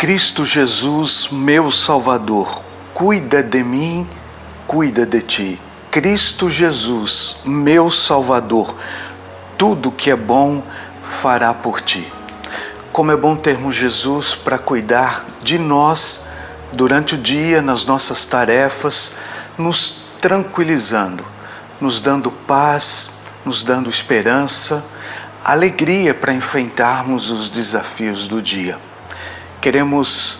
Cristo Jesus, meu Salvador, cuida de mim, cuida de ti. Cristo Jesus, meu Salvador, tudo que é bom fará por ti. Como é bom termos Jesus para cuidar de nós durante o dia, nas nossas tarefas, nos tranquilizando, nos dando paz, nos dando esperança, alegria para enfrentarmos os desafios do dia. Queremos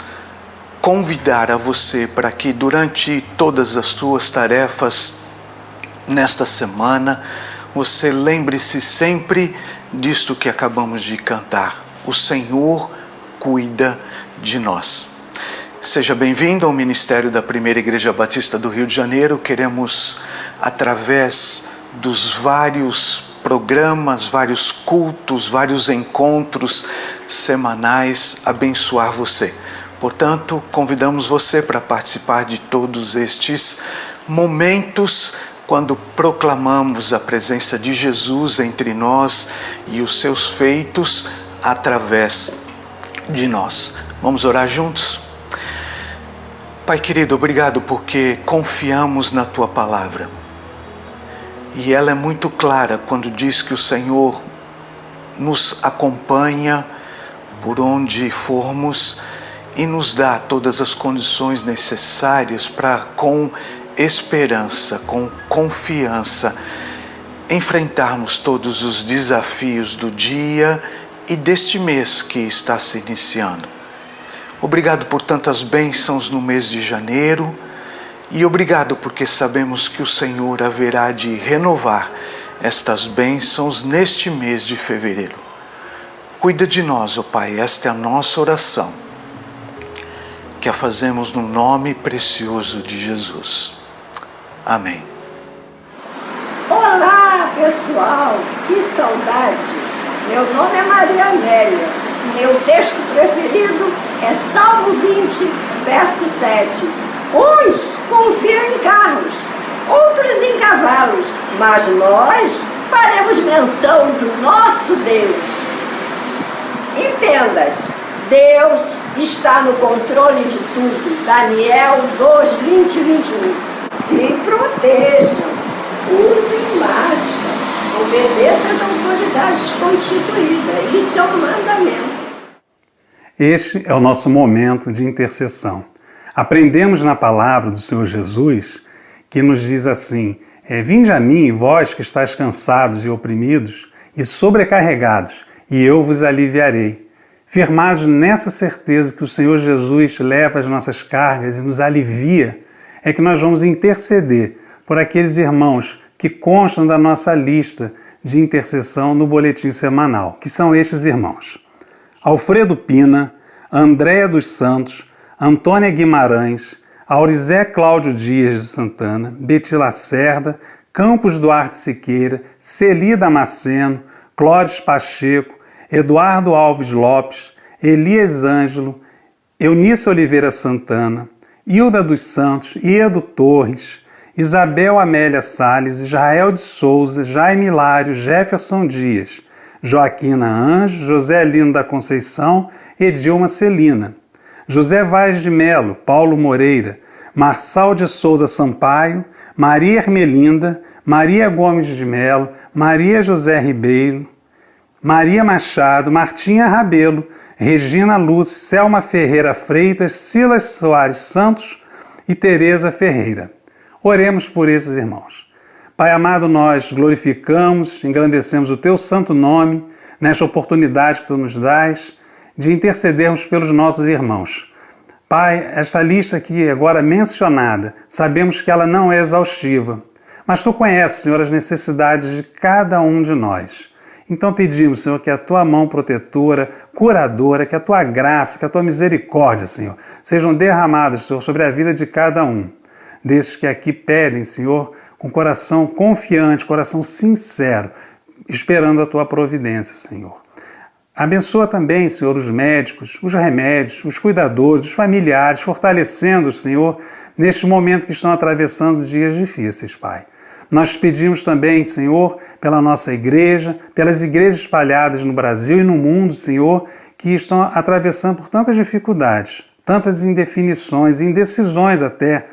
convidar a você para que durante todas as suas tarefas nesta semana, você lembre-se sempre disto que acabamos de cantar. O Senhor cuida de nós. Seja bem-vindo ao Ministério da Primeira Igreja Batista do Rio de Janeiro. Queremos, através dos vários programas, vários cultos, vários encontros semanais, abençoar você. Portanto, convidamos você para participar de todos estes momentos quando proclamamos a presença de Jesus entre nós e os seus feitos através de nós. Vamos orar juntos? Pai querido, obrigado porque confiamos na Tua Palavra. E ela é muito clara quando diz que o Senhor nos acompanha por onde formos e nos dá todas as condições necessárias para, com esperança, com confiança, enfrentarmos todos os desafios do dia e deste mês que está se iniciando. Obrigado por tantas bênçãos no mês de janeiro e obrigado porque sabemos que o Senhor haverá de renovar estas bênçãos neste mês de fevereiro. Cuida de nós, ó Pai, esta é a nossa oração, que a fazemos no nome precioso de Jesus. Amém. Olá, pessoal! Que saudade! Meu nome é Maria Amélia. Meu texto preferido é Salmo 20, verso 7. Uns confiam em carros, outros em cavalos, mas nós faremos menção do nosso Deus. Entendas, Deus está no controle de tudo. Daniel 2, 20 e 21. Se protejam, usem máscara, obedeçam às autoridades constituídas. Isso é um mandamento. Este é o nosso momento de intercessão. Aprendemos na palavra do Senhor Jesus que nos diz assim: vinde a mim, vós que estáis cansados e oprimidos e sobrecarregados, e eu vos aliviarei. Firmados nessa certeza que o Senhor Jesus leva as nossas cargas e nos alivia, é que nós vamos interceder por aqueles irmãos que constam da nossa lista de intercessão no boletim semanal, que são estes irmãos: Alfredo Pina, Andréia dos Santos, Antônia Guimarães, Aurizé Cláudio Dias de Santana, Beti Lacerda, Campos Duarte Siqueira, Celi Damasceno, Clóris Pacheco, Eduardo Alves Lopes, Elias Ângelo, Eunice Oliveira Santana, Hilda dos Santos, Iedo Torres, Isabel Amélia Salles, Israel de Souza, Jaime Hilário, Jefferson Dias, Joaquina Anjo, José Lino da Conceição, Edilma Celina, José Vaz de Melo, Paulo Moreira, Marçal de Souza Sampaio, Maria Ermelinda, Maria Gomes de Melo, Maria José Ribeiro, Maria Machado, Martinha Rabelo, Regina Lúcia, Selma Ferreira Freitas, Silas Soares Santos e Tereza Ferreira. Oremos por esses irmãos. Pai amado, nós glorificamos, engrandecemos o Teu santo nome nesta oportunidade que Tu nos dás de intercedermos pelos nossos irmãos. Pai, esta lista aqui agora mencionada, sabemos que ela não é exaustiva, mas Tu conheces, Senhor, as necessidades de cada um de nós. Então pedimos, Senhor, que a Tua mão protetora, curadora, que a Tua graça, que a Tua misericórdia, Senhor, sejam derramadas, Senhor, sobre a vida de cada um desses que aqui pedem, Senhor, com coração confiante, coração sincero, esperando a Tua providência, Senhor. Abençoa também, Senhor, os médicos, os remédios, os cuidadores, os familiares, fortalecendo-os, Senhor, neste momento que estão atravessando dias difíceis, Pai. Nós pedimos também, Senhor, pela nossa igreja, pelas igrejas espalhadas no Brasil e no mundo, Senhor, que estão atravessando por tantas dificuldades, tantas indefinições, indecisões até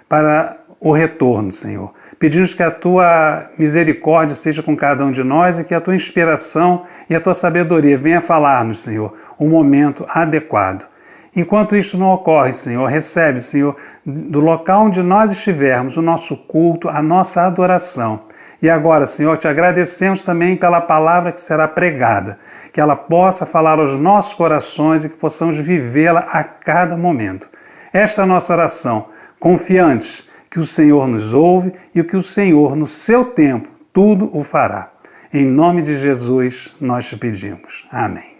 para o retorno, Senhor. Pedimos que a Tua misericórdia seja com cada um de nós e que a Tua inspiração e a Tua sabedoria venha falar-nos, Senhor, o momento adequado. Enquanto isto não ocorre, Senhor, recebe, Senhor, do local onde nós estivermos, o nosso culto, a nossa adoração. E agora, Senhor, te agradecemos também pela palavra que será pregada, que ela possa falar aos nossos corações e que possamos vivê-la a cada momento. Esta é a nossa oração, confiantes que o Senhor nos ouve e que o Senhor, no seu tempo, tudo o fará. Em nome de Jesus, nós te pedimos. Amém.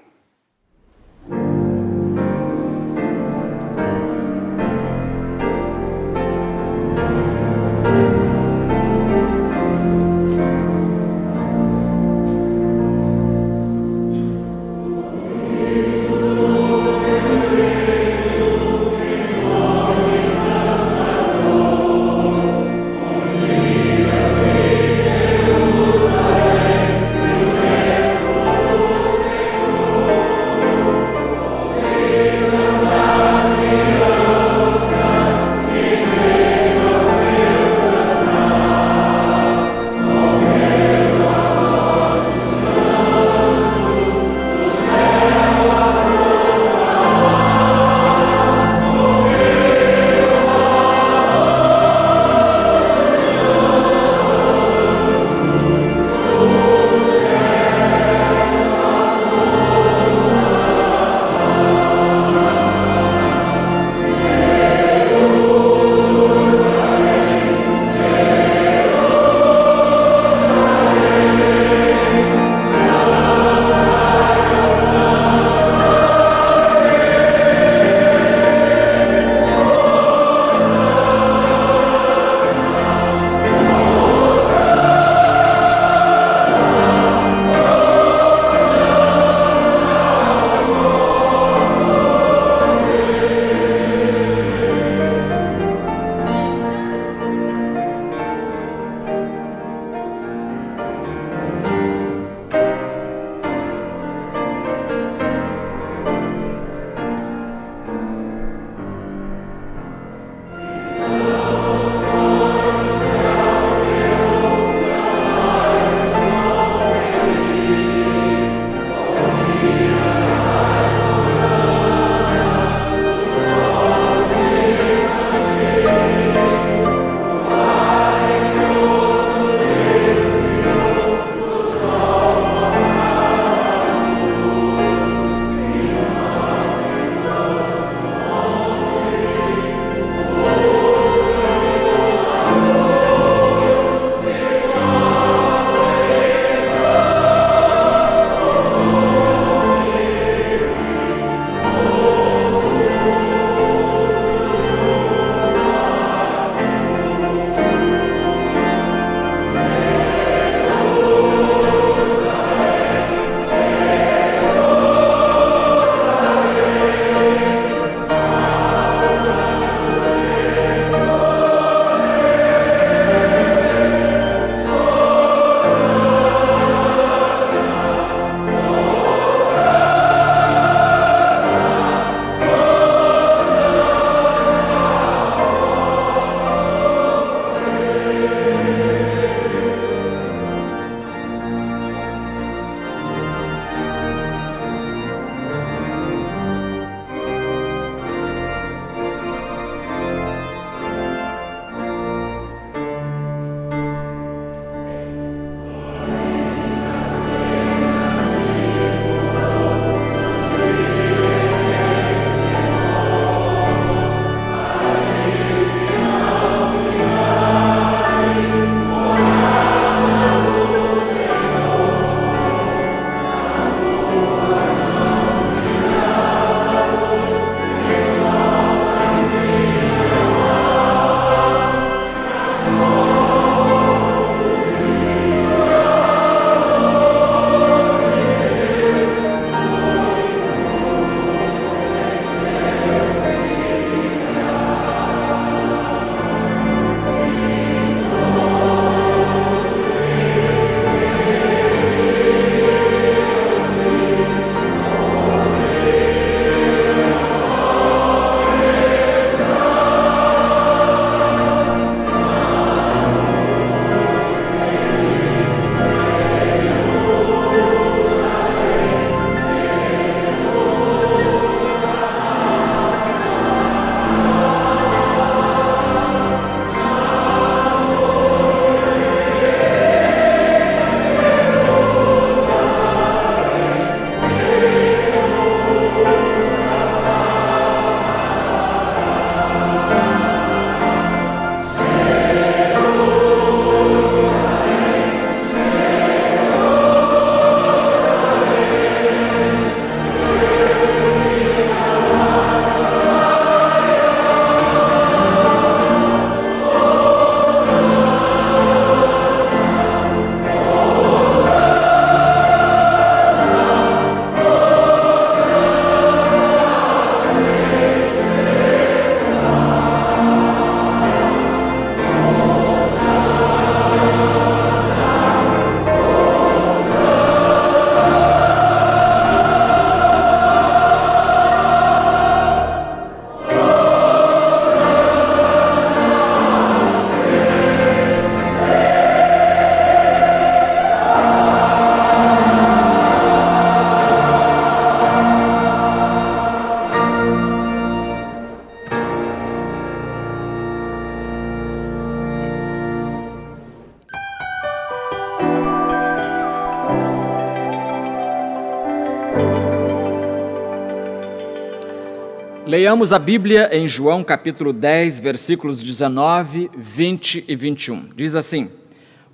Leiamos a Bíblia em João capítulo 10, versículos 19, 20 e 21. Diz assim: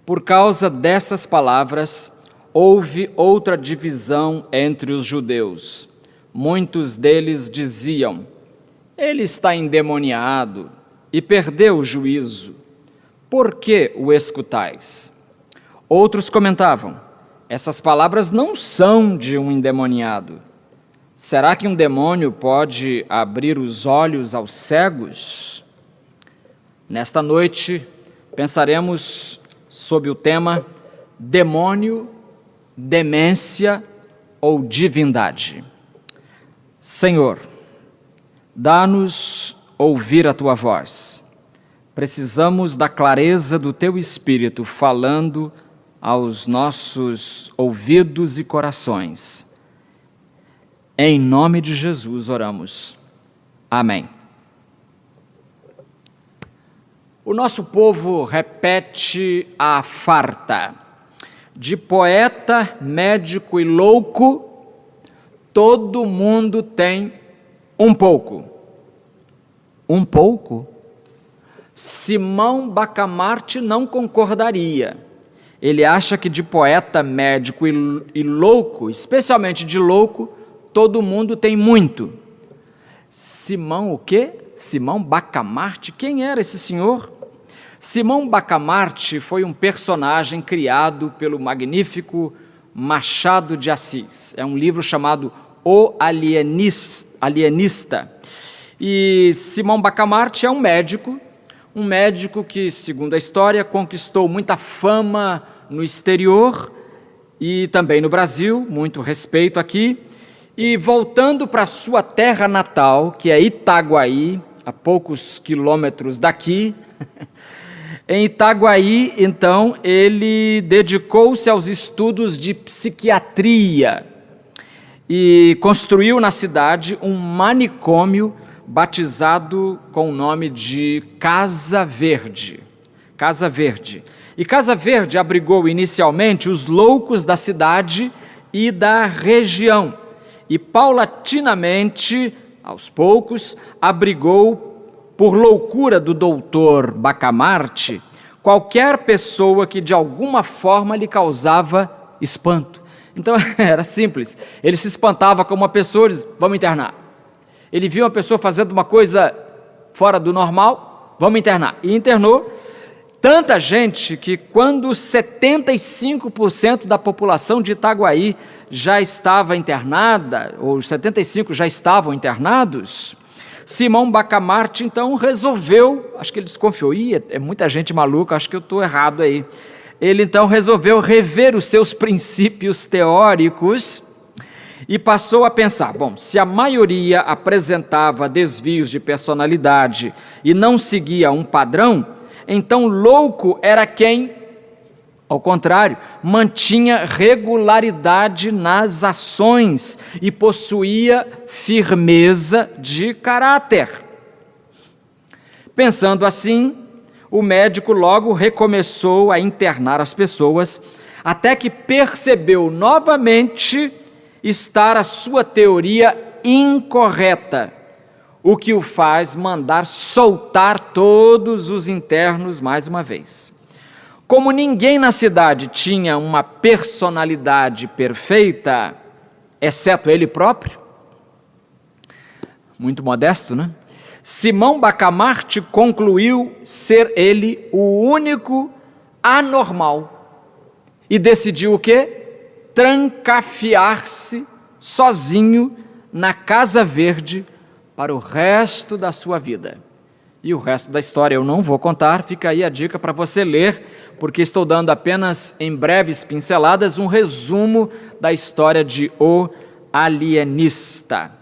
por causa dessas palavras, houve outra divisão entre os judeus. Muitos deles diziam: ele está endemoniado e perdeu o juízo. Por que o escutais? Outros comentavam: essas palavras não são de um endemoniado. Será que um demônio pode abrir os olhos aos cegos? Nesta noite, pensaremos sobre o tema demônio, demência ou divindade. Senhor, dá-nos ouvir a Tua voz. Precisamos da clareza do Teu Espírito falando aos nossos ouvidos e corações. Em nome de Jesus oramos. Amém. O nosso povo repete a farta: de poeta, médico e louco, todo mundo tem um pouco. Um pouco? Simão Bacamarte não concordaria. Ele acha que de poeta, médico e louco, especialmente de louco, todo mundo tem muito. Simão o quê? Simão Bacamarte? Quem era esse senhor? Simão Bacamarte foi um personagem criado pelo magnífico Machado de Assis. É um livro chamado O Alienista. E Simão Bacamarte é um médico que, segundo a história, conquistou muita fama no exterior e também no Brasil, muito respeito aqui. E voltando para sua terra natal, que é Itaguaí, a poucos quilômetros daqui, em Itaguaí, então, ele dedicou-se aos estudos de psiquiatria e construiu na cidade um manicômio batizado com o nome de Casa Verde. Casa Verde. E Casa Verde abrigou inicialmente os loucos da cidade e da região. E paulatinamente, aos poucos, abrigou, por loucura do doutor Bacamarte, qualquer pessoa que de alguma forma lhe causava espanto. Então era simples, ele se espantava com uma pessoa e dizia: vamos internar. Ele viu uma pessoa fazendo uma coisa fora do normal, vamos internar. E internou tanta gente que quando 75% da população de Itaguaí já estava internada, ou 75% já estavam internados, Simão Bacamarte então resolveu, acho que ele desconfiou, é muita gente maluca, acho que eu estou errado aí. Ele então resolveu rever os seus princípios teóricos e passou a pensar: bom, se a maioria apresentava desvios de personalidade e não seguia um padrão, então louco era quem, ao contrário, mantinha regularidade nas ações e possuía firmeza de caráter. Pensando assim, o médico logo recomeçou a internar as pessoas, até que percebeu novamente estar a sua teoria incorreta, o que o faz mandar soltar todos os internos mais uma vez. Como ninguém na cidade tinha uma personalidade perfeita, exceto ele próprio, muito modesto, né? Simão Bacamarte concluiu ser ele o único anormal e decidiu o quê? Trancafiar-se sozinho na Casa Verde para o resto da sua vida. E o resto da história eu não vou contar, fica aí a dica para você ler, porque estou dando apenas em breves pinceladas um resumo da história de O Alienista.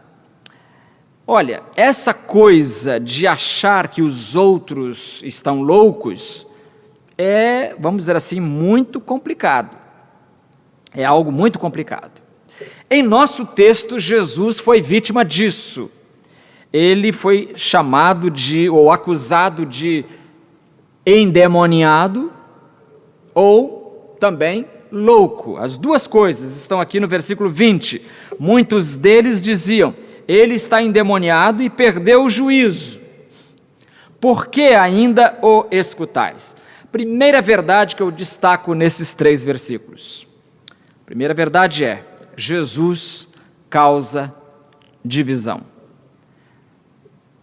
Olha, essa coisa de achar que os outros estão loucos é, vamos dizer assim, muito complicado. É algo muito complicado. Em nosso texto, Jesus foi vítima disso. Ele foi chamado ou acusado de endemoniado ou também louco. As duas coisas estão aqui no versículo 20. Muitos deles diziam: ele está endemoniado e perdeu o juízo. Por que ainda o escutais? Primeira verdade que eu destaco nesses 3 versículos. Primeira verdade é: Jesus causa divisão.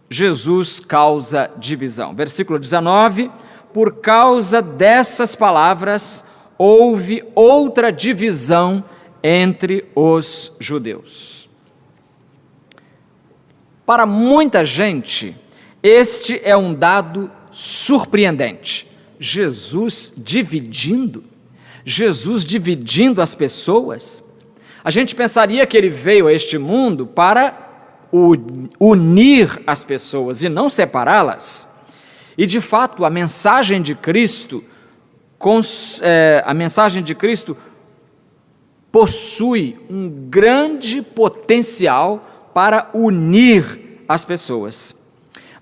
Jesus causa divisão. Versículo 19: por causa dessas palavras, houve outra divisão entre os judeus. Para muita gente, este é um dado surpreendente. Jesus dividindo as pessoas. A gente pensaria que ele veio a este mundo para unir as pessoas e não separá-las. E de fato, a mensagem de Cristo possui um grande potencial para unir as pessoas.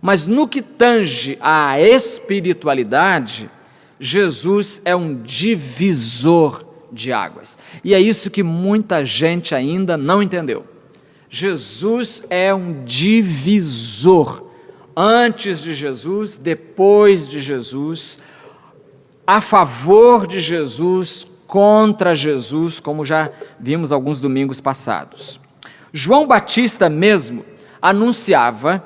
Mas no que tange à espiritualidade, Jesus é um divisor de águas. E é isso que muita gente ainda não entendeu. Jesus é um divisor. Antes de Jesus, depois de Jesus, a favor de Jesus, contra Jesus, como já vimos alguns domingos passados. João Batista mesmo anunciava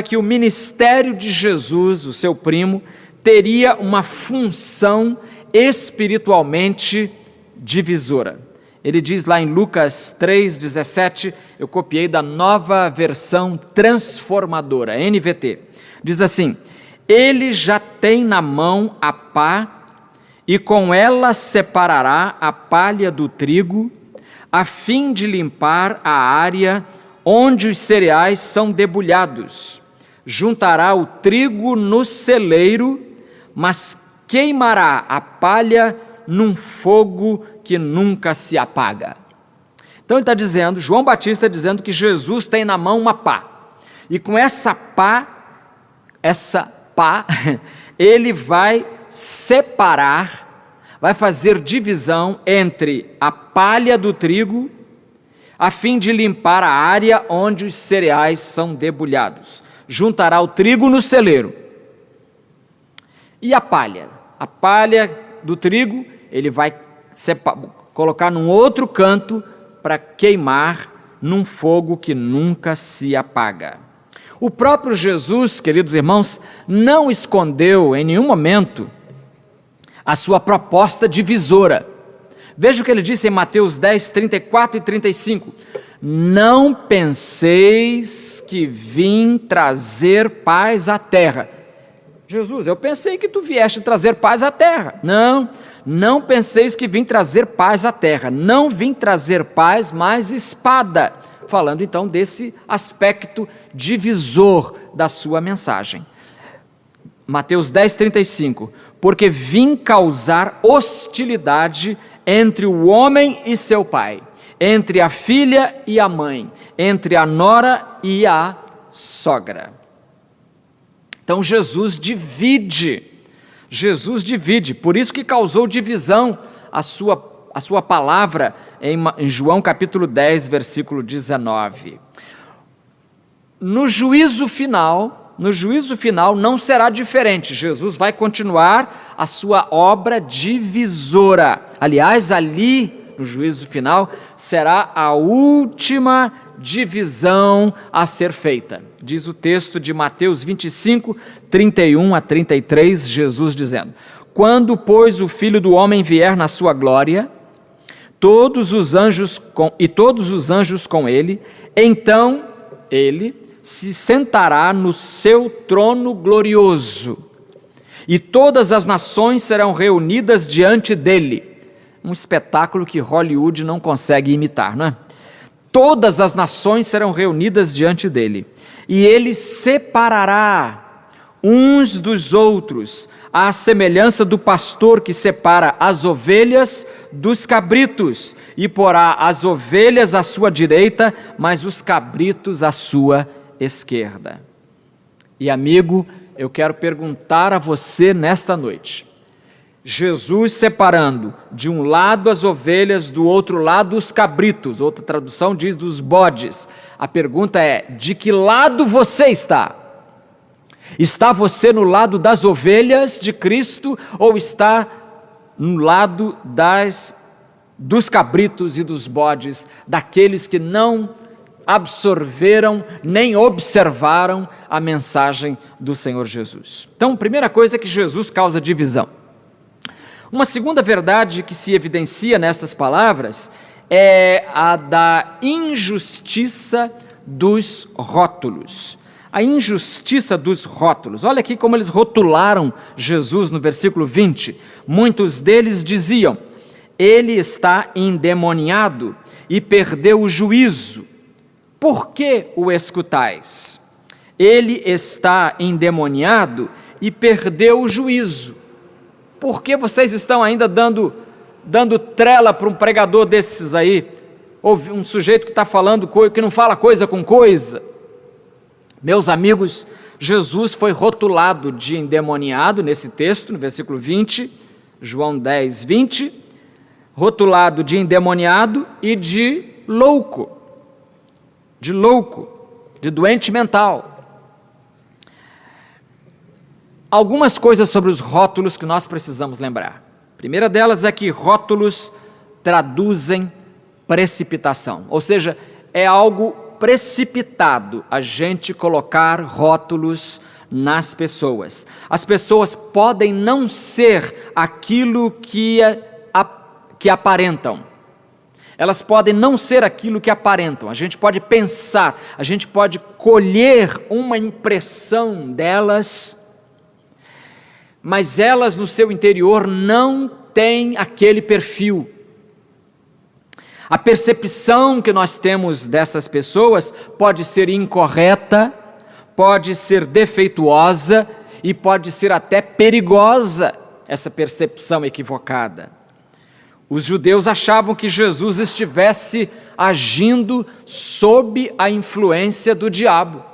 que o ministério de Jesus, o seu primo, teria uma função espiritualmente divisora. Ele diz lá em Lucas 3,17, eu copiei da Nova Versão Transformadora, NVT, diz assim: ele já tem na mão a pá, e com ela separará a palha do trigo, a fim de limpar a área onde os cereais são debulhados. Juntará o trigo no celeiro, mas queimará a palha num fogo que nunca se apaga. Então ele está dizendo, João Batista dizendo que Jesus tem na mão uma pá, e com essa pá, ele vai separar, vai fazer divisão entre a palha do trigo, a fim de limpar a área onde os cereais são debulhados. Juntará o trigo no celeiro. E a palha do trigo, ele vai colocar num outro canto para queimar num fogo que nunca se apaga. O próprio Jesus, queridos irmãos, não escondeu em nenhum momento a sua proposta divisora. Veja o que ele disse em Mateus 10, 34 e 35. Não penseis que vim trazer paz à terra. Jesus, eu pensei que tu vieste trazer paz à terra. Não penseis que vim trazer paz à terra. Não vim trazer paz, mas espada. Falando então desse aspecto divisor da sua mensagem. Mateus 10, 35. Porque vim causar hostilidade entre o homem e seu pai, entre a filha e a mãe, entre a nora e a sogra. Então Jesus divide, por isso que causou divisão a sua palavra em João capítulo 10, versículo 19. No juízo final não será diferente. Jesus vai continuar a sua obra divisora. Aliás, ali no juízo final será a última divisão a ser feita. Diz o texto de Mateus 25, 31 a 33, Jesus dizendo: quando, pois, o Filho do Homem vier na sua glória, todos os anjos com ele, então ele se sentará no seu trono glorioso, e todas as nações serão reunidas diante dele. Um espetáculo que Hollywood não consegue imitar, não é? Todas as nações serão reunidas diante dele, e ele separará uns dos outros, à semelhança do pastor que separa as ovelhas dos cabritos, e porá as ovelhas à sua direita, mas os cabritos à sua esquerda. E amigo, eu quero perguntar a você nesta noite: Jesus separando de um lado as ovelhas, do outro lado os cabritos. Outra tradução diz dos bodes. A pergunta é: de que lado você está? Está você no lado das ovelhas de Cristo ou está no lado dos cabritos e dos bodes, daqueles que não absorveram nem observaram a mensagem do Senhor Jesus? Então, primeira coisa é que Jesus causa divisão. Uma segunda verdade que se evidencia nestas palavras é a da injustiça dos rótulos. A injustiça dos rótulos. Olha aqui como eles rotularam Jesus no versículo 20. Muitos deles diziam: ele está endemoniado e perdeu o juízo. Por que o escutais? Ele está endemoniado e perdeu o juízo. Por que vocês estão ainda dando trela para um pregador desses aí? Um sujeito que está falando, que não fala coisa com coisa. Meus amigos, Jesus foi rotulado de endemoniado nesse texto, no versículo 20, João 10, 20, rotulado de endemoniado e de louco, de doente mental. Algumas coisas sobre os rótulos que nós precisamos lembrar. A primeira delas é que rótulos traduzem precipitação, ou seja, é algo precipitado a gente colocar rótulos nas pessoas. As pessoas podem não ser aquilo que aparentam. Elas podem não ser aquilo que aparentam. A gente pode pensar, a gente pode colher uma impressão delas, mas elas no seu interior não têm aquele perfil. A percepção que nós temos dessas pessoas pode ser incorreta, pode ser defeituosa e pode ser até perigosa, essa percepção equivocada. Os judeus achavam que Jesus estivesse agindo sob a influência do diabo.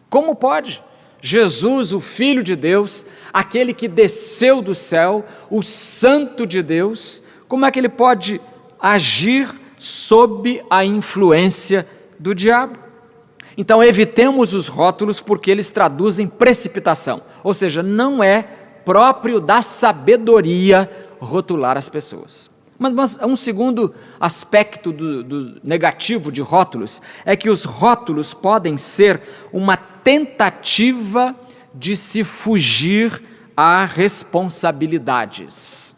Como pode? Jesus, o Filho de Deus, aquele que desceu do céu, o Santo de Deus, como é que ele pode agir sob a influência do diabo? Então evitemos os rótulos porque eles traduzem precipitação, ou seja, não é próprio da sabedoria rotular as pessoas. Mas um segundo aspecto do negativo de rótulos é que os rótulos podem ser uma tentativa de se fugir a responsabilidades.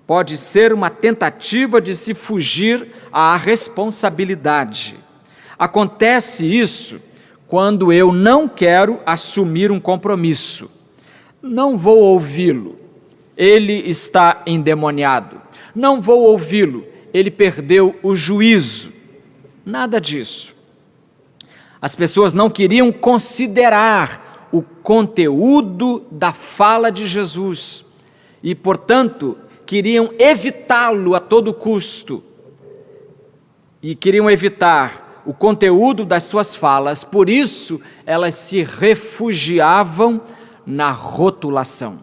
Pode ser uma tentativa de se fugir à responsabilidade. Acontece isso quando eu não quero assumir um compromisso. Não vou ouvi-lo, ele está endemoniado. Não vou ouvi-lo, ele perdeu o juízo. Nada disso. As pessoas não queriam considerar o conteúdo da fala de Jesus e, portanto, queriam evitá-lo a todo custo. E queriam evitar o conteúdo das suas falas, por isso elas se refugiavam na rotulação.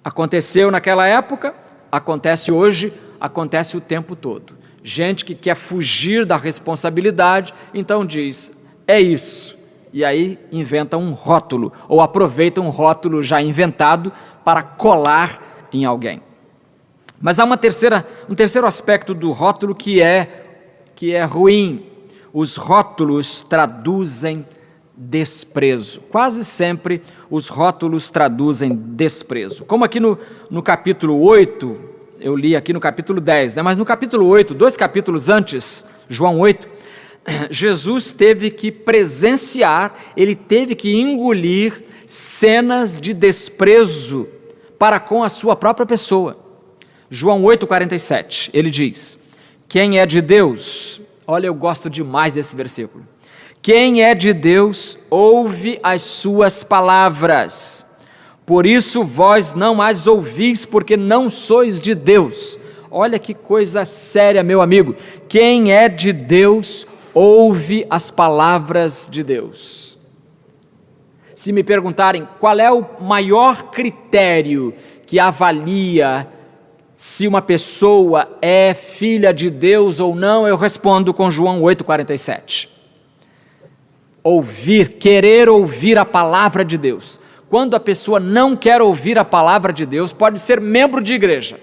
Aconteceu naquela época, acontece hoje, acontece o tempo todo. Gente que quer fugir da responsabilidade, então diz, é isso. E aí inventa um rótulo, ou aproveita um rótulo já inventado para colar em alguém. Mas há um terceiro aspecto do rótulo que é ruim. Os rótulos traduzem desprezo. Quase sempre os rótulos traduzem desprezo. Como aqui no capítulo 8, eu li aqui no capítulo 10, mas no capítulo 8, 2 capítulos antes, João 8, Jesus teve que presenciar, ele teve que engolir cenas de desprezo para com a sua própria pessoa. João 8,47, ele diz, quem é de Deus, olha, eu gosto demais desse versículo, quem é de Deus ouve as suas palavras, por isso vós não as ouvis, porque não sois de Deus. Olha que coisa séria, meu amigo, quem é de Deus ouve as palavras de Deus. Se me perguntarem qual é o maior critério que avalia se uma pessoa é filha de Deus ou não, eu respondo com João 8,47. Querer ouvir a palavra de Deus. Quando a pessoa não quer ouvir a palavra de Deus, pode ser membro de igreja,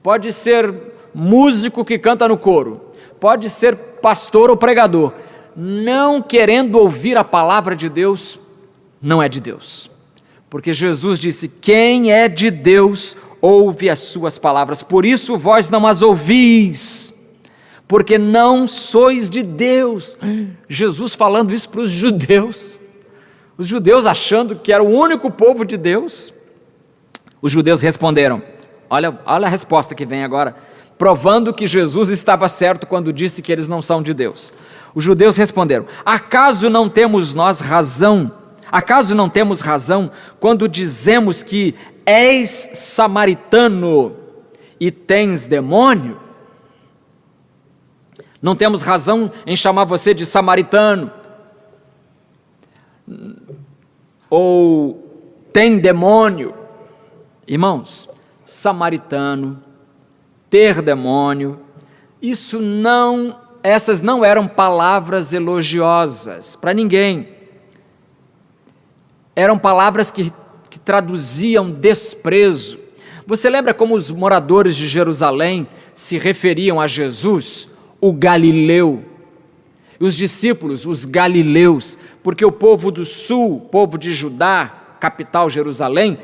pode ser músico que canta no coro, pode ser pastor ou pregador, não querendo ouvir a palavra de Deus, não é de Deus. Porque Jesus disse: quem é de Deus ouve as suas palavras, por isso vós não as ouvis, porque não sois de Deus. Jesus falando isso para os judeus achando que era o único povo de Deus. Os judeus responderam, olha a resposta que vem agora, provando que Jesus estava certo quando disse que eles não são de Deus. Os judeus responderam: acaso não temos razão quando dizemos que és samaritano e tens demônio? Não temos razão em chamar você de samaritano ou tem demônio? Irmãos, samaritano, ter demônio, essas não eram palavras elogiosas para ninguém. Eram palavras que traduziam desprezo. Você lembra como os moradores de Jerusalém se referiam a Jesus? O Galileu. E os discípulos, os galileus, porque o povo do sul, o povo de Judá, capital Jerusalém,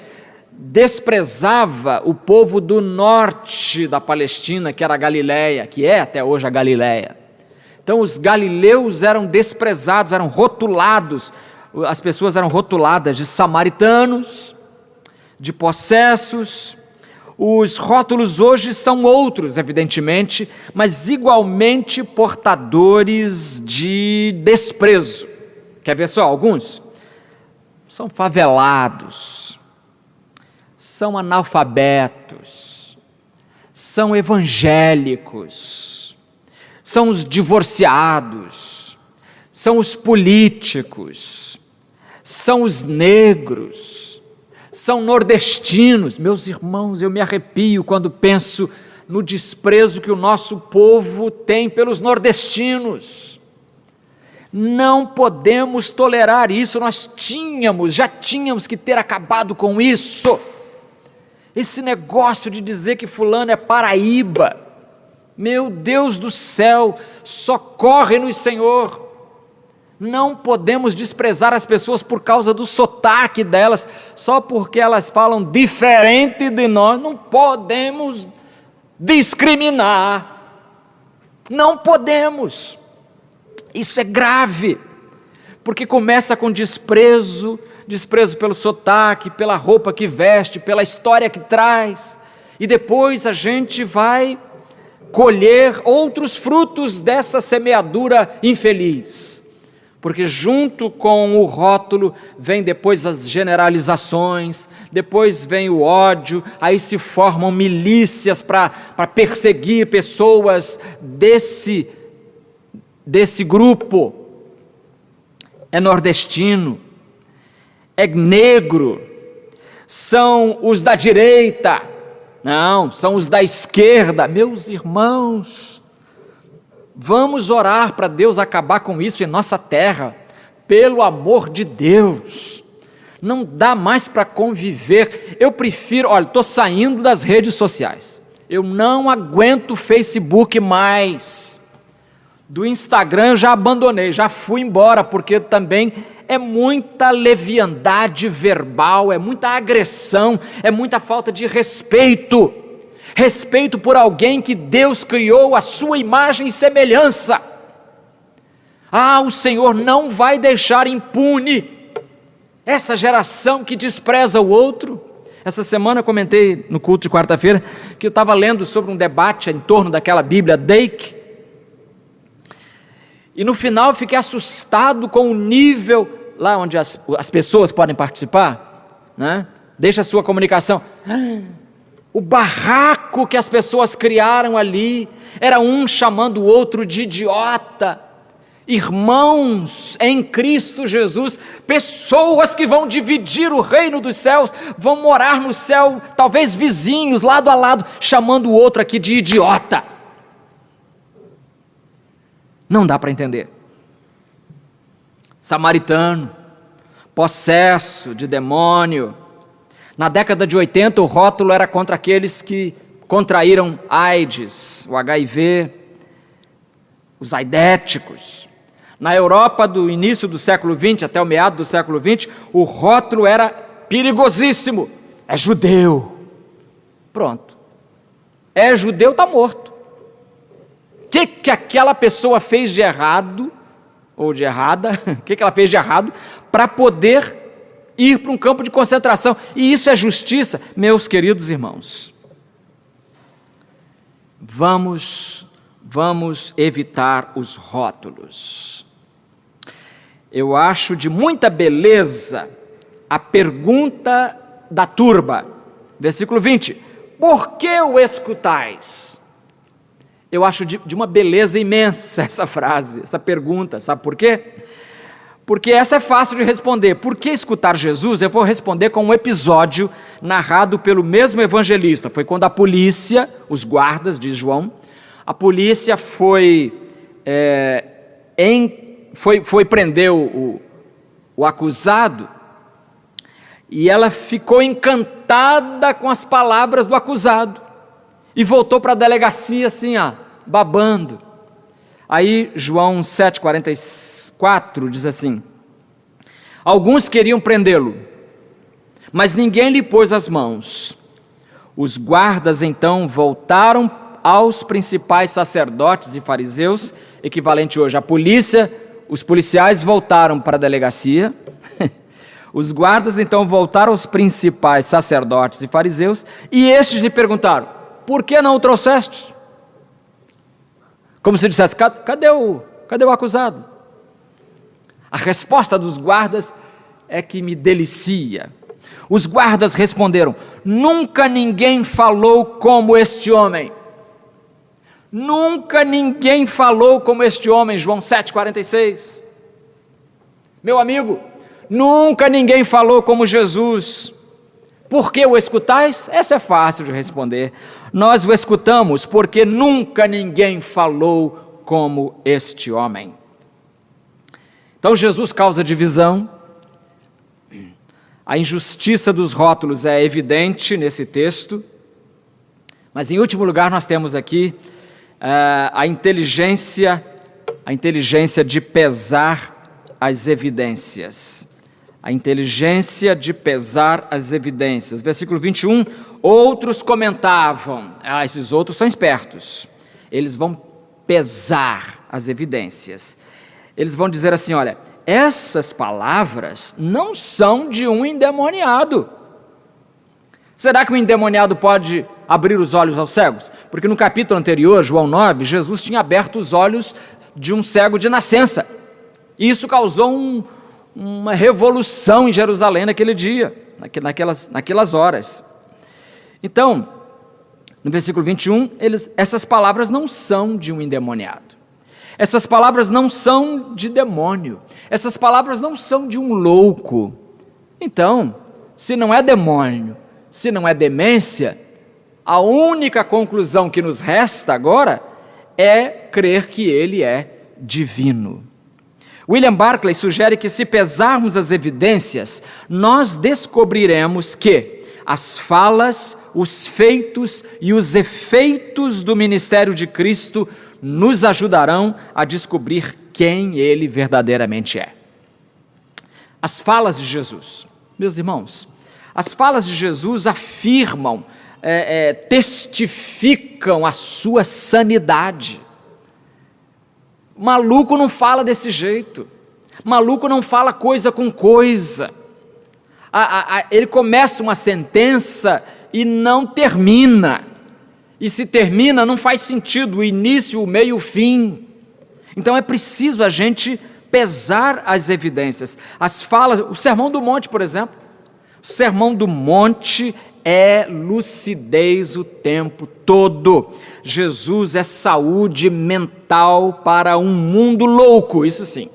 desprezava o povo do norte da Palestina, que era a Galileia, que é até hoje a Galileia. Então os galileus eram desprezados, eram rotulados, as pessoas eram rotuladas de samaritanos, de possessos. Os rótulos hoje são outros, evidentemente, mas igualmente portadores de desprezo. Quer ver só alguns? São favelados, são analfabetos, são evangélicos, são os divorciados, são os políticos, são os negros, são nordestinos. Meus irmãos, eu me arrepio quando penso no desprezo que o nosso povo tem pelos nordestinos. Não podemos tolerar isso, já tínhamos que ter acabado com isso. Esse negócio de dizer que fulano é paraíba, meu Deus do céu, socorre-nos, Senhor. Não podemos desprezar as pessoas por causa do sotaque delas, só porque elas falam diferente de nós. Não podemos discriminar, não podemos. Isso é grave, porque começa com desprezo pelo sotaque, pela roupa que veste, pela história que traz, e depois a gente vai colher outros frutos dessa semeadura infeliz. Porque junto com o rótulo vem depois as generalizações, depois vem o ódio, aí se formam milícias para perseguir pessoas desse grupo. É nordestino, é negro, são os da direita, não, são os da esquerda. Meus irmãos, vamos orar para Deus acabar com isso em nossa terra, pelo amor de Deus. Não dá mais para conviver. Eu prefiro, estou saindo das redes sociais, eu não aguento o Facebook mais, do Instagram eu já abandonei, já fui embora, porque também é muita leviandade verbal, é muita agressão, é muita falta de respeito por alguém que Deus criou à sua imagem e semelhança. O Senhor não vai deixar impune essa geração que despreza o outro. Essa semana eu comentei no culto de quarta-feira que eu estava lendo sobre um debate em torno daquela Bíblia Dake, e no final fiquei assustado com o nível, lá onde as pessoas podem participar, né? Deixa a sua comunicação. O barraco que as pessoas criaram ali, era um chamando o outro de idiota, irmãos em Cristo Jesus, pessoas que vão dividir o reino dos céus, vão morar no céu, talvez vizinhos, lado a lado, chamando o outro aqui de idiota. Não dá para entender. Samaritano, possesso de demônio. Na década de 80, o rótulo era contra aqueles que contraíram AIDS, o HIV, os aidéticos. Na Europa do início do século XX até o meado do século XX, o rótulo era perigosíssimo. É judeu. Pronto. É judeu, está morto. O que aquela pessoa fez de errado, ou de errada, o que ela fez de errado, para poder ir para um campo de concentração? E isso é justiça? Meus queridos irmãos, vamos evitar os rótulos. Eu acho de muita beleza a pergunta da turba, versículo 20: por que o escutais? Eu acho de uma beleza imensa essa frase, essa pergunta, sabe por quê? Porque essa é fácil de responder. Por que escutar Jesus? Eu vou responder com um episódio narrado pelo mesmo evangelista. Foi quando a polícia, os guardas, diz João, a polícia foi prender o acusado, e ela ficou encantada com as palavras do acusado e voltou para a delegacia assim, babando. Aí João 7,44 diz assim: alguns queriam prendê-lo, mas ninguém lhe pôs as mãos. Os guardas então voltaram aos principais sacerdotes e fariseus, equivalente hoje à polícia. Os policiais voltaram para a delegacia. Os guardas então voltaram aos principais sacerdotes e fariseus, e estes lhe perguntaram: por que não o trouxeste? Como se dissesse: cadê o acusado? A resposta dos guardas é que me delicia. Os guardas responderam: nunca ninguém falou como este homem. Nunca ninguém falou como este homem. João 7,46. Meu amigo, nunca ninguém falou como Jesus. Por que o escutais? Essa é fácil de responder. Nós o escutamos porque nunca ninguém falou como este homem. Então Jesus causa divisão. A injustiça dos rótulos é evidente nesse texto. Mas em último lugar nós temos aqui a inteligência de pesar as evidências. A inteligência de pesar as evidências. Versículo 21, outros comentavam. Esses outros são espertos. Eles vão pesar as evidências. Eles vão dizer assim: olha, essas palavras não são de um endemoniado. Será que um endemoniado pode abrir os olhos aos cegos? Porque no capítulo anterior, João 9, Jesus tinha aberto os olhos de um cego de nascença. E isso causou uma revolução em Jerusalém naquele dia, naquelas horas. Então, no versículo 21, essas palavras não são de um endemoniado. Essas palavras não são de demônio. Essas palavras não são de um louco. Então, se não é demônio, se não é demência, a única conclusão que nos resta agora é crer que ele é divino. William Barclay sugere que, se pesarmos as evidências, nós descobriremos que as falas, os feitos e os efeitos do ministério de Cristo nos ajudarão a descobrir quem ele verdadeiramente é. As falas de Jesus, meus irmãos, as falas de Jesus afirmam, testificam a sua sanidade. Maluco não fala desse jeito. Maluco não fala coisa com coisa. Ele começa uma sentença e não termina. E se termina, não faz sentido o início, o meio, o fim. Então é preciso a gente pesar as evidências. As falas, o Sermão do Monte, por exemplo. O Sermão do Monte é lucidez o tempo todo. Jesus é saúde mental para um mundo louco, isso sim.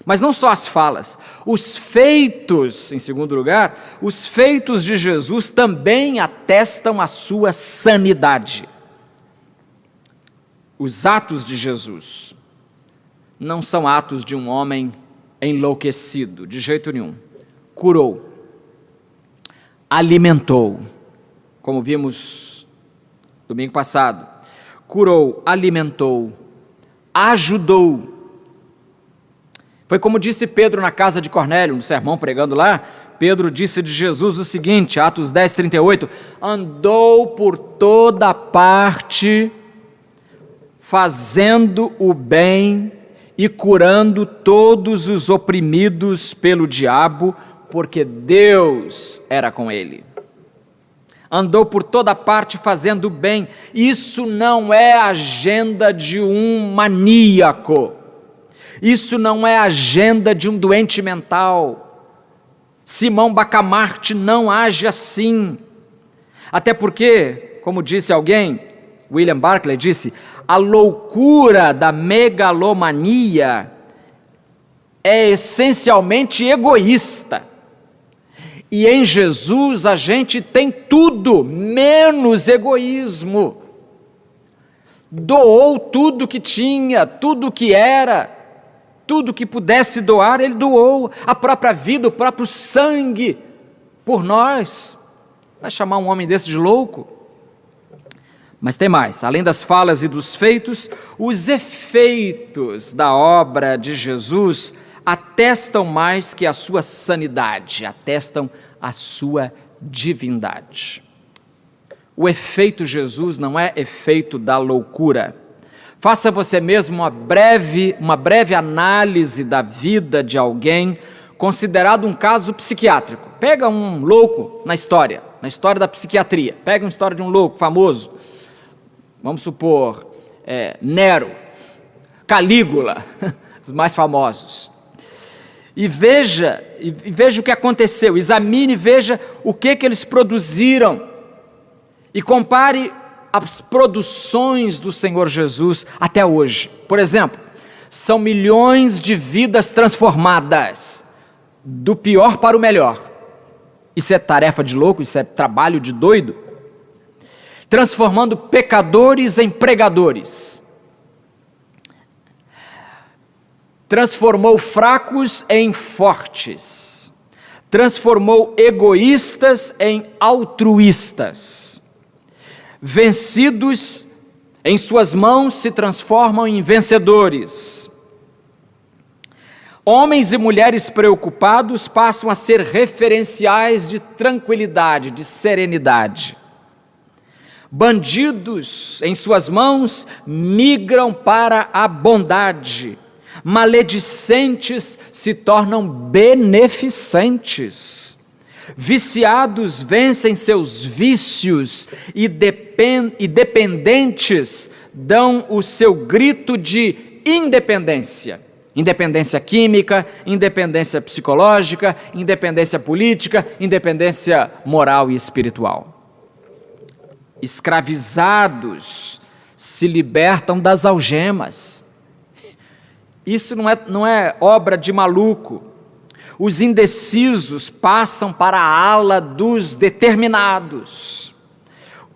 Mas não só as falas, os feitos, em segundo lugar, os feitos de Jesus também atestam a sua sanidade. Os atos de Jesus não são atos de um homem enlouquecido, de jeito nenhum. Curou, alimentou, como vimos domingo passado, curou, alimentou, ajudou. Foi como disse Pedro na casa de Cornélio, no sermão pregando lá. Pedro disse de Jesus o seguinte, Atos 10, 38, andou por toda parte, fazendo o bem e curando todos os oprimidos pelo diabo, porque Deus era com ele. Andou por toda parte fazendo o bem. Isso não é a agenda de um maníaco. Isso não é a agenda de um doente mental. Simão Bacamarte não age assim. Até porque, como disse alguém, William Barclay disse, a loucura da megalomania é essencialmente egoísta. E em Jesus a gente tem tudo, menos egoísmo. Doou tudo que tinha, tudo que era, tudo que pudesse doar, ele doou. A própria vida, o próprio sangue, por nós. Vai chamar um homem desse de louco? Mas tem mais, além das falas e dos feitos, os efeitos da obra de Jesus atestam mais que a sua sanidade, atestam a sua divindade. O efeito Jesus não é efeito da loucura. Faça você mesmo uma breve análise da vida de alguém considerado um caso psiquiátrico. Pega um louco na história da psiquiatria. Pega uma história de um louco famoso. Vamos supor, Nero, Calígula, os mais famosos. E veja o que aconteceu, examine e veja o que eles produziram. E compare as produções do Senhor Jesus até hoje. Por exemplo, são milhões de vidas transformadas, do pior para o melhor. Isso é tarefa de louco, isso é trabalho de doido. Transformando pecadores em pregadores. Transformou fracos em fortes. Transformou egoístas em altruístas. Vencidos em suas mãos se transformam em vencedores. Homens e mulheres preocupados passam a ser referenciais de tranquilidade, de serenidade. Bandidos em suas mãos migram para a bondade. Maledicentes se tornam beneficentes. Viciados vencem seus vícios e dependentes dão o seu grito de independência. Independência química, independência psicológica, independência política, independência moral e espiritual. Escravizados se libertam das algemas. Isso não é obra de maluco. Os indecisos passam para a ala dos determinados.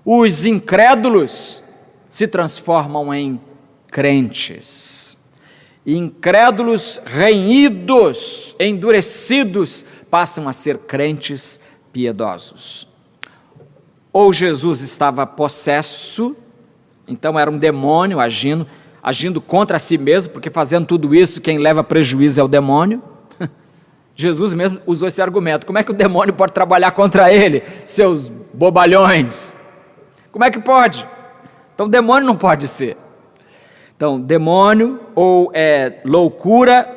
Os incrédulos se transformam em crentes. Incrédulos renhidos, endurecidos, passam a ser crentes piedosos. Ou Jesus estava possesso, então era um demônio agindo contra si mesmo, porque fazendo tudo isso, quem leva prejuízo é o demônio. Jesus mesmo usou esse argumento. Como é que o demônio pode trabalhar contra ele, seus bobalhões? Como é que pode? Então demônio não pode ser. Então demônio ou é loucura,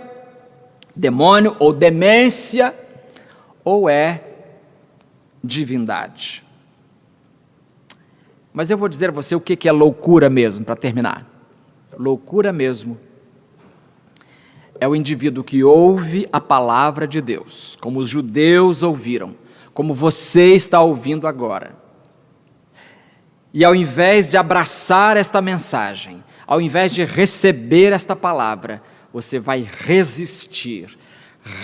demônio ou demência, ou é divindade. Mas eu vou dizer a você o que é loucura mesmo, para terminar. Loucura mesmo é o indivíduo que ouve a palavra de Deus, como os judeus ouviram, como você está ouvindo agora. E ao invés de abraçar esta mensagem, ao invés de receber esta palavra, você vai resistir,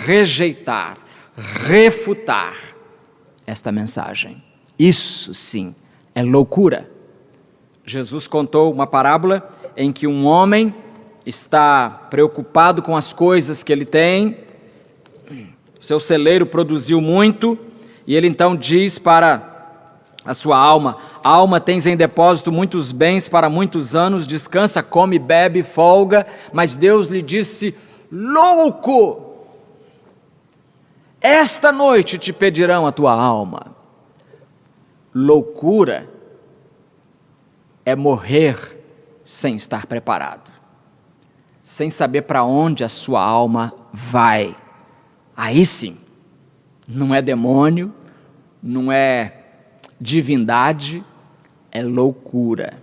rejeitar, refutar esta mensagem. Isso sim é loucura. Jesus contou uma parábola em que um homem está preocupado com as coisas que ele tem, seu celeiro produziu muito, e ele então diz para a sua alma: alma, tens em depósito muitos bens para muitos anos, descansa, come, bebe, folga. Mas Deus lhe disse: louco, esta noite te pedirão a tua alma. Loucura é morrer sem estar preparado, sem saber para onde a sua alma vai. Aí sim, não é demônio, não é divindade, é loucura,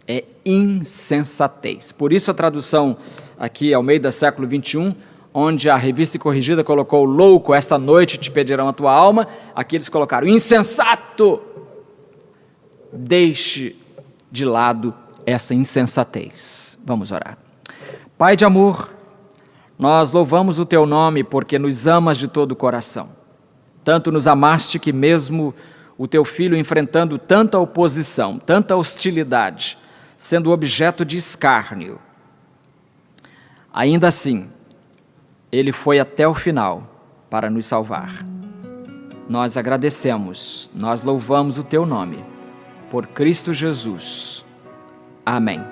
é insensatez. Por isso a tradução aqui, Almeida século 21, onde a Revista e Corrigida colocou louco, esta noite te pedirão a tua alma, aqui eles colocaram insensato. Deixe de lado essa insensatez. Vamos orar. Pai de amor, nós louvamos o teu nome porque nos amas de todo o coração. Tanto nos amaste que mesmo o teu filho enfrentando tanta oposição, tanta hostilidade, sendo objeto de escárnio, ainda assim, ele foi até o final para nos salvar. Nós agradecemos, nós louvamos o teu nome, por Cristo Jesus. Amém.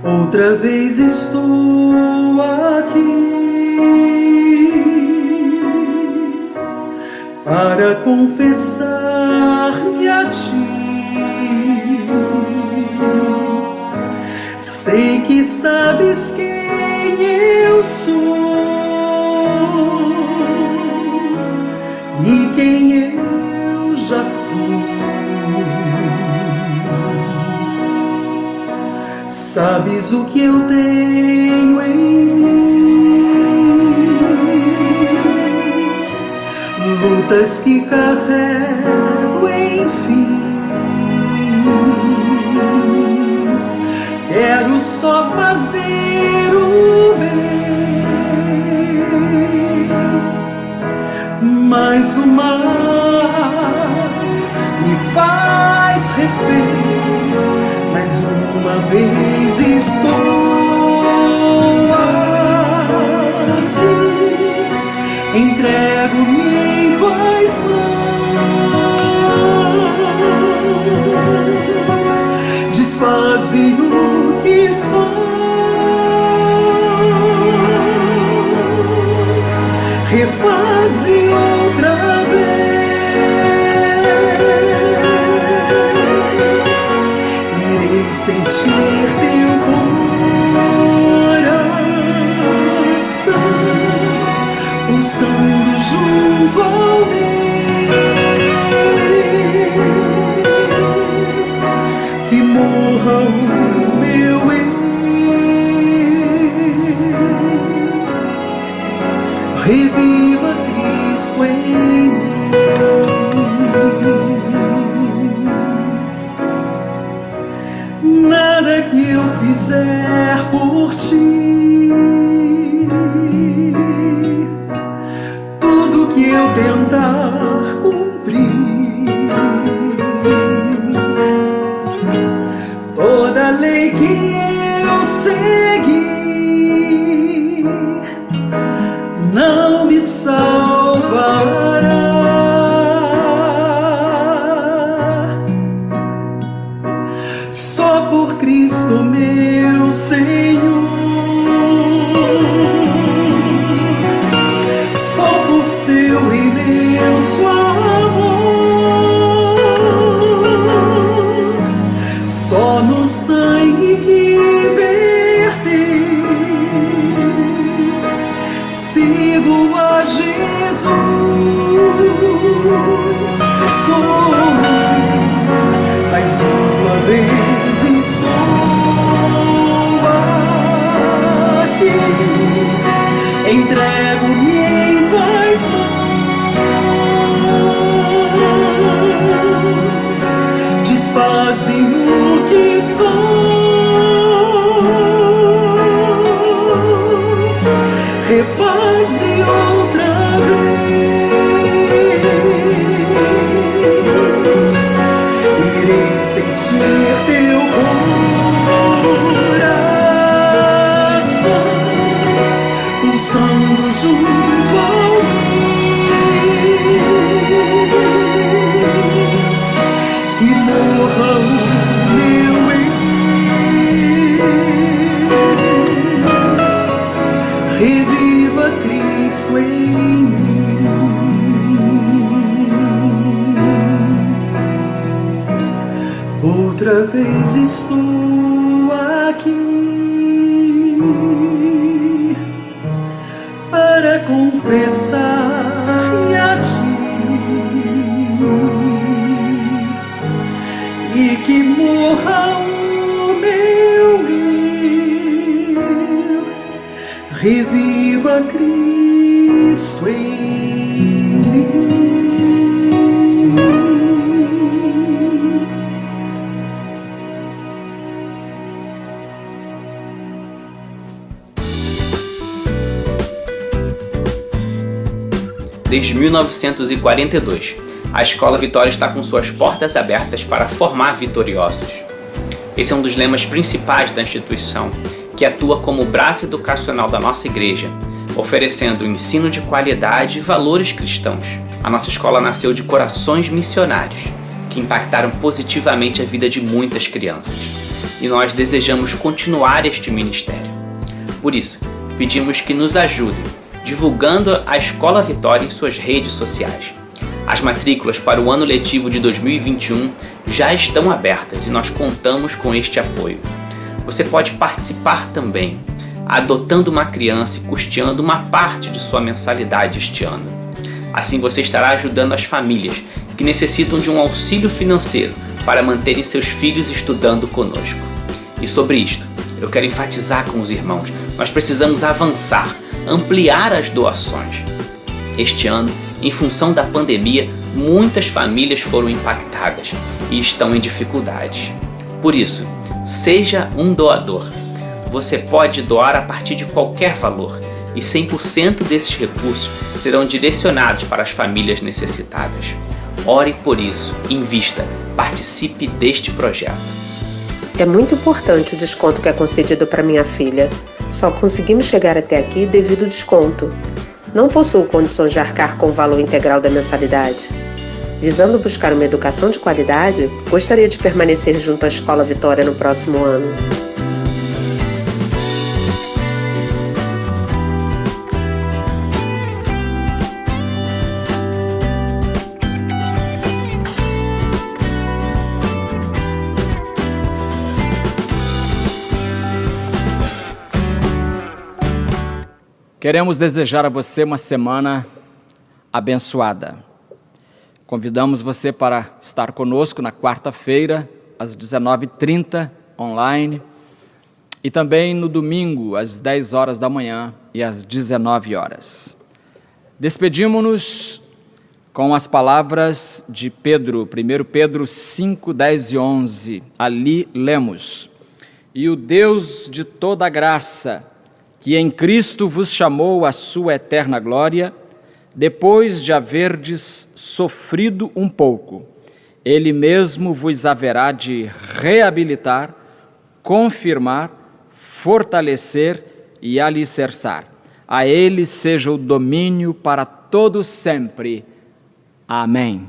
Outra vez estou aqui para confessar-me a ti. Sei que sabes quem eu sou e quem eu já fui. Sabes o que eu tenho em mim, lutas que carrego, enfim. Quero só fazer o bem, mas o mal me faz refém. Mais uma vez estou aqui, entrego-me em tuas mãos, desfaze o que sou, refaze outra vez. Sentir teu coração pulsando junto ao meu, que morra o meu eu, reviva Cristo em mim. Nada que eu fizer por ti, tudo que eu tentar cumprir, toda lei que eu seguir, não me salvará. Só por Cristo meu Senhor, só por seu imenso amor, só no sangue que verteu, Digo a Jesus, sobre mais uma vez estou aqui, entrego-me em tuas mãos, desfaze o que sou, refaze outra vez, irei sentir teu coração pulsando junto ao meu, que morra o meu eu, reviva Cristo em mim. Outra vez estou aqui para confessar-me a ti, e que morra o meu eu, reviva Cristo em mim. Desde 1942, a Escola Vitória está com suas portas abertas para formar vitoriosos. Esse é um dos lemas principais da instituição, que atua como braço educacional da nossa igreja, oferecendo um ensino de qualidade e valores cristãos. A nossa escola nasceu de corações missionários, que impactaram positivamente a vida de muitas crianças. E nós desejamos continuar este ministério. Por isso, pedimos que nos ajudem divulgando a Escola Vitória em suas redes sociais. As matrículas para o ano letivo de 2021 já estão abertas e nós contamos com este apoio. Você pode participar também, adotando uma criança e custeando uma parte de sua mensalidade este ano. Assim você estará ajudando as famílias que necessitam de um auxílio financeiro para manterem seus filhos estudando conosco. E sobre isto, eu quero enfatizar com os irmãos, nós precisamos avançar, ampliar as doações. Este ano, em função da pandemia, muitas famílias foram impactadas e estão em dificuldades. Por isso, seja um doador. Você pode doar a partir de qualquer valor e 100% desses recursos serão direcionados para as famílias necessitadas. Ore por isso, invista, participe deste projeto. É muito importante o desconto que é concedido para minha filha. Só conseguimos chegar até aqui devido ao desconto. Não possuo condições de arcar com o valor integral da mensalidade. Visando buscar uma educação de qualidade, gostaria de permanecer junto à Escola Vitória no próximo ano. Queremos desejar a você uma semana abençoada. Convidamos você para estar conosco na quarta-feira, às 19h30, online, e também no domingo, às 10 horas da manhã e às 19 horas. Despedimos-nos com as palavras de Pedro, 1 Pedro 5, 10 e 11. Ali lemos: E o Deus de toda graça, que em Cristo vos chamou à sua eterna glória, depois de haverdes sofrido um pouco, Ele mesmo vos haverá de reabilitar, confirmar, fortalecer e alicerçar. A Ele seja o domínio para todo sempre. Amém.